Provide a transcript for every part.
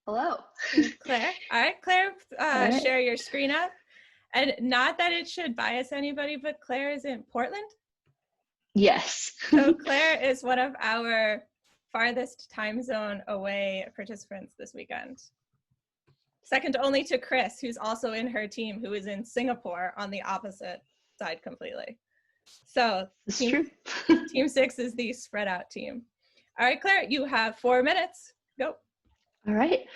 Hello. Claire. All right, Claire, All right. share your screen up. And not that it should bias anybody, but Claire is in Portland. Yes. So Claire is one of our farthest time zone away participants this weekend. Second only to Chris, who's also in her team, who is in Singapore on the opposite side completely. So team 6 is the spread out team. All right, Claire, you have 4 minutes. Go. All right.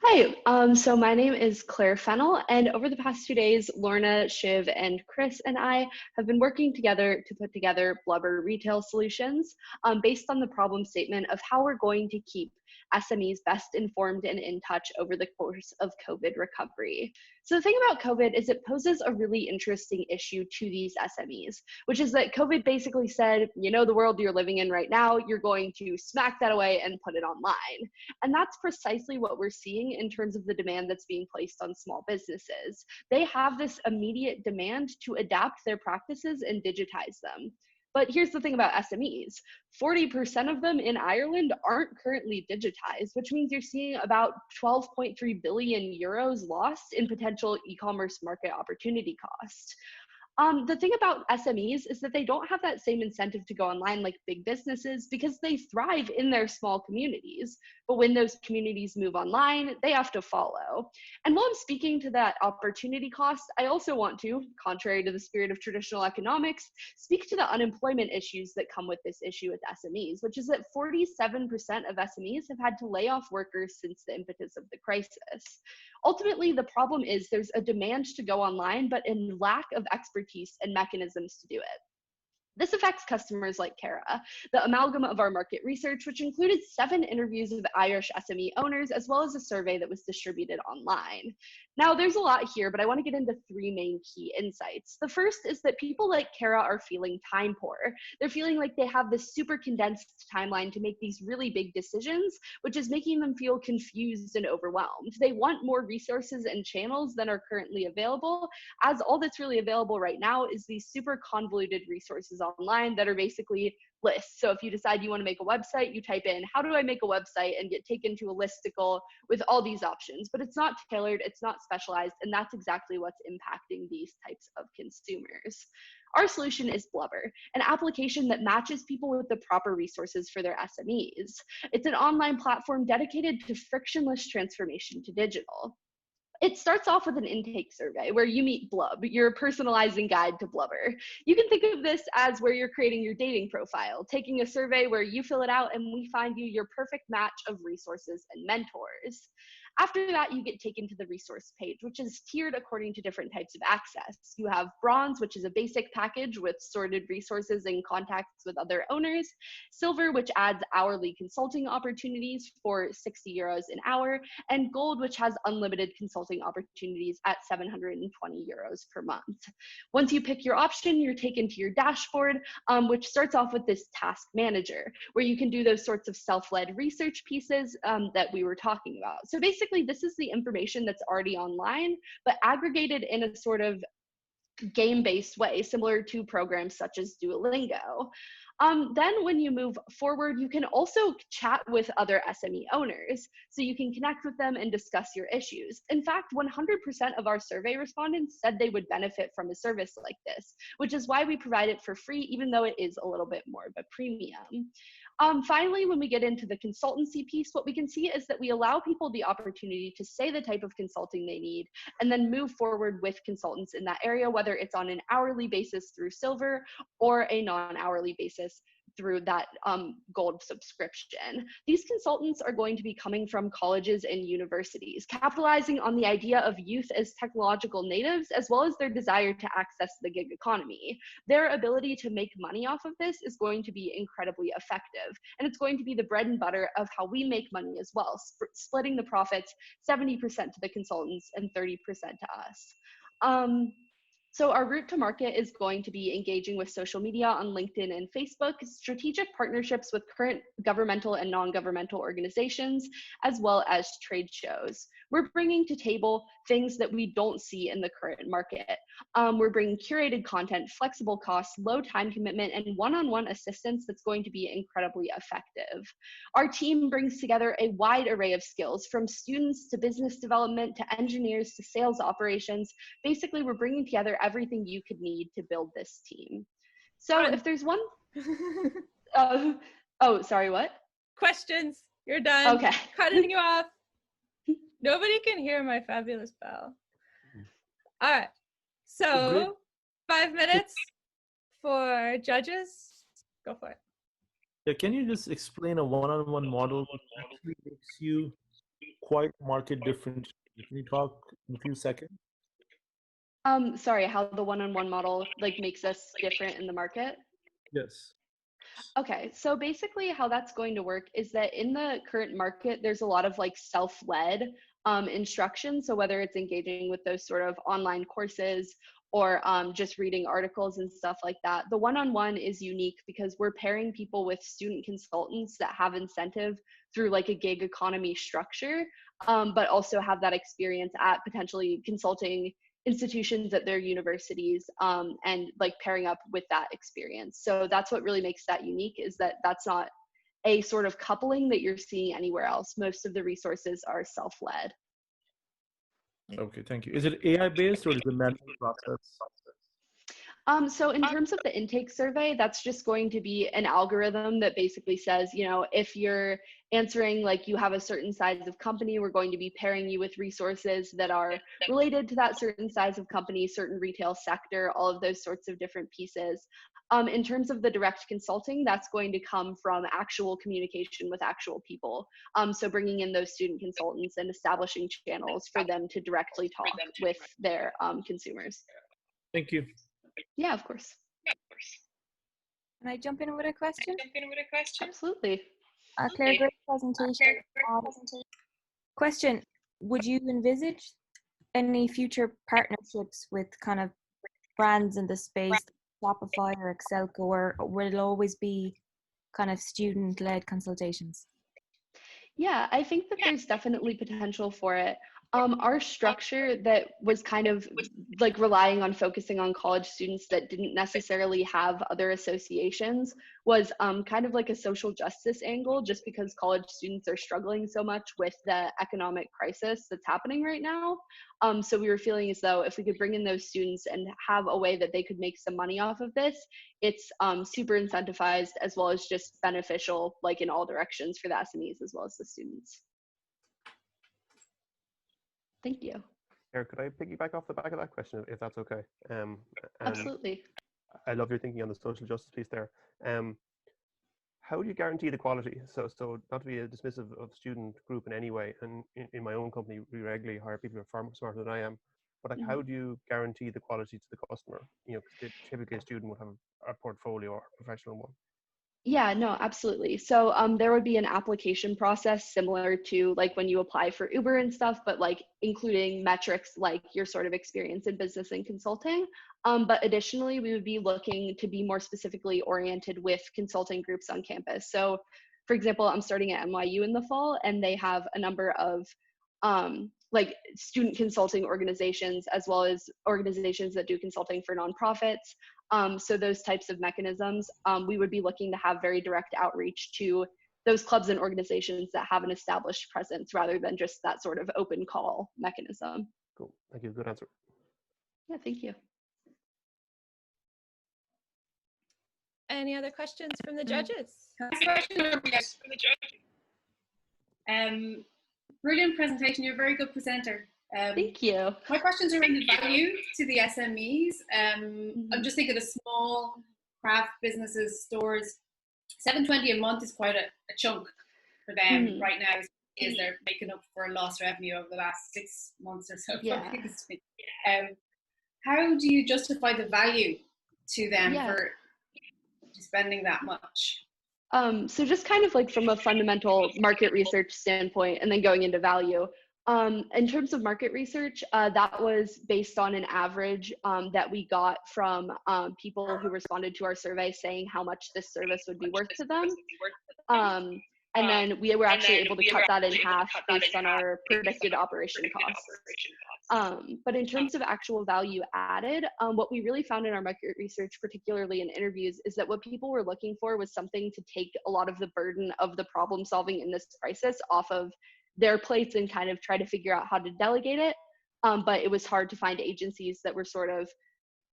Hi, so my name is Claire Fennell, and over the past 2 days, Lorna, Shiv, and Chris and I have been working together to put together Blubber Retail Solutions based on the problem statement of how we're going to keep SMEs best informed and in touch over the course of COVID recovery. So the thing about COVID is it poses a really interesting issue to these SMEs, which is that COVID basically said, you know, the world you're living in right now, you're going to smack that away and put it online. And that's precisely what we're seeing in terms of the demand that's being placed on small businesses. They have this immediate demand to adapt their practices and digitize them. But here's the thing about SMEs. 40% of them in Ireland aren't currently digitized, which means you're seeing about 12.3 billion euros lost in potential e-commerce market opportunity cost. The thing about SMEs is that they don't have that same incentive to go online like big businesses because they thrive in their small communities. But when those communities move online, they have to follow. And while I'm speaking to that opportunity cost, I also want to, contrary to the spirit of traditional economics, speak to the unemployment issues that come with this issue with SMEs, which is that 47% of SMEs have had to lay off workers since the impetus of the crisis. Ultimately, the problem is there's a demand to go online, but a lack of expertise and mechanisms to do it. This affects customers like Cara, the amalgam of our market research, which included 7 interviews of Irish SME owners, as well as a survey that was distributed online. Now, there's a lot here, but I want to get into 3 main key insights. The first is that people like Cara are feeling time poor. They're feeling like they have this super condensed timeline to make these really big decisions, which is making them feel confused and overwhelmed. They want more resources and channels than are currently available, as all that's really available right now is these super convoluted resources online that are basically lists. So if you decide you want to make a website, you type in, how do I make a website, and get taken to a listicle with all these options, but it's not tailored, it's not specialized, and that's exactly what's impacting these types of consumers. Our solution is Blubber, an application that matches people with the proper resources for their SMEs. It's an online platform dedicated to frictionless transformation to digital. It starts off with an intake survey where you meet Blub, your personalizing guide to Blubber. You can think of this as where you're creating your dating profile, taking a survey where you fill it out and we find you your perfect match of resources and mentors. After that, you get taken to the resource page, which is tiered according to different types of access. You have Bronze, which is a basic package with sorted resources and contacts with other owners. Silver, which adds hourly consulting opportunities for 60 euros an hour. And Gold, which has unlimited consulting opportunities at 720 euros per month. Once you pick your option, you're taken to your dashboard, which starts off with this task manager, where you can do those sorts of self-led research pieces that we were talking about. So basically, this is the information that's already online, but aggregated in a sort of game-based way, similar to programs such as Duolingo. Then when you move forward, you can also chat with other SME owners. So you can connect with them and discuss your issues. In fact, 100% of our survey respondents said they would benefit from a service like this, which is why we provide it for free, even though it is a little bit more of a premium. Finally, when we get into the consultancy piece, what we can see is that we allow people the opportunity to say the type of consulting they need and then move forward with consultants in that area, whether it's on an hourly basis through Silver or a non-hourly basis through that Gold subscription. These consultants are going to be coming from colleges and universities, capitalizing on the idea of youth as technological natives, as well as their desire to access the gig economy. Their ability to make money off of this is going to be incredibly effective, and it's going to be the bread and butter of how we make money as well, splitting the profits 70% to the consultants and 30% to us. So our route to market is going to be engaging with social media on LinkedIn and Facebook, strategic partnerships with current governmental and non-governmental organizations, as well as trade shows. we're bringing to table things that we don't see in the current market. We're bringing curated content, flexible costs, low time commitment, and one-on-one assistance that's going to be incredibly effective. Our team brings together a wide array of skills, from students to business development to engineers to sales operations. Basically, we're bringing together everything you could need to build this team. So if there's one, oh, sorry, what? Questions. You're done. Okay. Cutting you off. Nobody can hear my fabulous bell. All right. So 5 minutes for judges. Go for it. Yeah, can you just explain a one-on-one model that actually makes you quite market different? Can you talk in a few seconds? Sorry, how the one-on-one model like makes us different in the market? Yes. Okay, so basically how that's going to work is that in the current market, there's a lot of like self-led instruction. So whether it's engaging with those sort of online courses or just reading articles and stuff like that, the one-on-one is unique because we're pairing people with student consultants that have incentive through like a gig economy structure, but also have that experience at potentially consulting institutions at their universities, and like pairing up with that experience. So that's what really makes that unique, is that that's not a sort of coupling that you're seeing anywhere else. Most of the resources are self-led. Okay, thank you. Is it AI based or is it a manual process? So in terms of the intake survey, that's just going to be an algorithm that basically says, you know, if you're answering like you have a certain size of company, we're going to be pairing you with resources that are related to that certain size of company, certain retail sector, all of those sorts of different pieces. In terms of the direct consulting, that's going to come from actual communication with actual people. So bringing in those student consultants and establishing channels for them to directly talk with their consumers. Thank you. Yeah, of course. Can I jump in with a question? Absolutely. Claire, great presentation. Question, would you envisage any future partnerships with kind of brands in the space, Shopify or Excelco, or will it always be kind of student-led consultations? Yeah, I think that there's definitely potential for it. Our structure that was kind of like relying on focusing on college students that didn't necessarily have other associations was kind of like a social justice angle, just because college students are struggling so much with the economic crisis that's happening right now. So we were feeling as though if we could bring in those students and have a way that they could make some money off of this, it's super incentivized as well as just beneficial, like in all directions for the SMEs as well as the students. Thank you. Eric, could I piggyback off the back of that question, if that's okay? Absolutely. I love your thinking on the social justice piece there. How do you guarantee the quality? So not to be a dismissive of student group in any way, and in my own company, we regularly hire people who are far smarter than I am. But like, how do you guarantee the quality to the customer? You know, because typically a student would have a portfolio or a professional one. Yeah, no, absolutely. So there would be an application process similar to like when you apply for Uber and stuff, but like including metrics like your sort of experience in business and consulting. But additionally, we would be looking to be more specifically oriented with consulting groups on campus. So for example, I'm starting at NYU in the fall, and they have a number of like student consulting organizations, as well as organizations that do consulting for nonprofits. So those types of mechanisms, we would be looking to have very direct outreach to those clubs and organizations that have an established presence, rather than just that sort of open call mechanism. Cool, thank you, good answer. Yeah, thank you. Any other questions from the judges? Brilliant presentation. You're a very good presenter. Thank you. My questions are around the value to the SMEs. I'm just thinking of small craft businesses, stores. $7.20 a month is quite a chunk for them right now. Is they're making up for lost revenue over the last 6 months or so. Yeah. How do you justify the value to them for spending that much? So just kind of like from a fundamental market research standpoint, and then going into value. In terms of market research, that was based on an average that we got from people who responded to our survey saying how much this service would be worth to them. And then we were actually able to cut that in half based on our predicted operation costs. But in terms of actual value added, what we really found in our market research, particularly in interviews, is that what people were looking for was something to take a lot of the burden of the problem solving in this crisis off of their plates and kind of try to figure out how to delegate it. But it was hard to find agencies that were sort of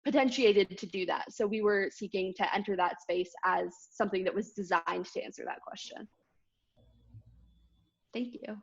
potentiated to do that. So we were seeking to enter that space as something that was designed to answer that question. Thank you.